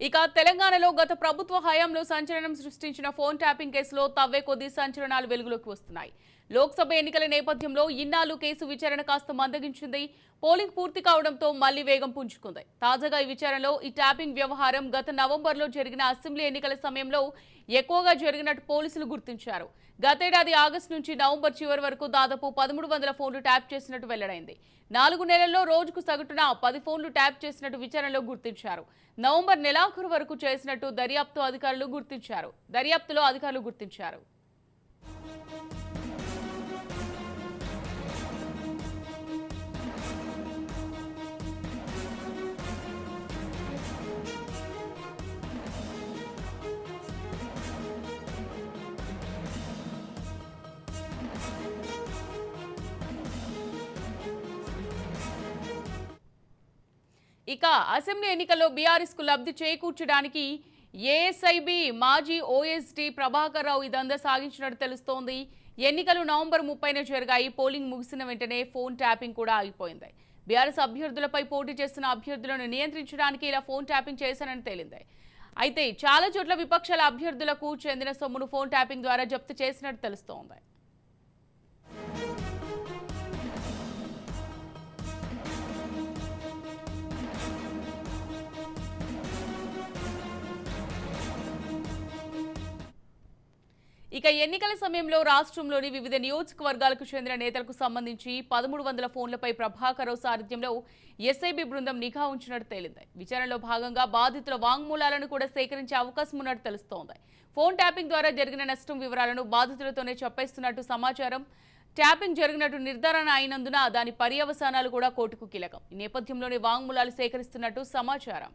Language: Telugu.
ఇక తెలంగాణలో గత ప్రభుత్వ హయాంలో సంచలనం సృష్టించిన ఫోన్ ట్యాపింగ్ కేసులో తవ్వే కొద్ది సంచలనాలు వెలుగులోకి వస్తున్నాయి. లోక్సభ ఎన్నికల నేపథ్యంలో ఇన్నాళ్లు కేసు విచారణ కాస్త మందగించింది. పోలింగ్ పూర్తి కావడంతో మళ్లీ వేగం పుంజుకుంది. తాజాగా ఈ విచారణలో ఈ ట్యాపింగ్ వ్యవహారం గత నవంబర్లో జరిగిన అసెంబ్లీ ఎన్నికల సమయంలో ఎక్కువగా జరిగినట్టు పోలీసులు గుర్తించారు. గతేడాది ఆగస్టు నుంచి నవంబర్ చివరి వరకు దాదాపు 1300 ఫోన్లు ట్యాప్ చేసినట్టు వెల్లడైంది. 4 నెలల్లో రోజుకు సగటున 10 ఫోన్లు ట్యాప్ చేసినట్టు విచారణలో గుర్తించారు. నవంబర్ నెలాఖరు వరకు చేసినట్టు దర్యాప్తులో అధికారులు గుర్తించారు. ఇక అసెంబ్లీ ఎన్నికల్లో బీఆర్ఎస్ కు లబ్ధి చేకూర్చడానికి ఏఎస్ఐబి మాజీ ఓఎస్డీ ప్రభాకర్ రావు ఇదంతా సాగించినట్టు తెలుస్తోంది. ఎన్నికలు నవంబర్ 30న జరిగాయి. పోలింగ్ ముగిసిన వెంటనే ఫోన్ ట్యాపింగ్ కూడా ఆగిపోయింది. బీఆర్ఎస్ అభ్యర్థులపై పోటీ చేస్తున్న అభ్యర్థులను నియంత్రించడానికి ఇలా ఫోన్ ట్యాపింగ్ చేశానని తేలింది. అయితే చాలా చోట్ల విపక్షాల అభ్యర్థులకు చెందిన సొమ్మును ఫోన్ ట్యాపింగ్ ద్వారా జప్తు చేసినట్టు తెలుస్తోంది. ఇక ఎన్నికల సమయంలో రాష్ట్రంలోని వివిధ నియోజకవర్గాలకు చెందిన నేతలకు సంబంధించి 1300 ఫోన్లపై ప్రభాకర్ రావు సారథ్యంలో ఎస్ఐబి బృందం నిఘా ఉంచినట్టు తేలింది. విచారణలో భాగంగా బాధితుల వాంగ్మూలాలను కూడా సేకరించే అవకాశం ఉన్నట్టు తెలుస్తోంది. ఫోన్ ట్యాపింగ్ ద్వారా జరిగిన నష్టం వివరాలను బాధితులతోనే చెప్పేస్తున్నట్టు సమాచారం. ట్యాపింగ్ జరిగినట్టు నిర్ధారణ అయినందున దాని పర్యవసానాలు కూడా కోర్టుకు కీలకం. ఈ నేపథ్యంలోనే వాంగ్మూలాలు సేకరిస్తున్నట్టు సమాచారం.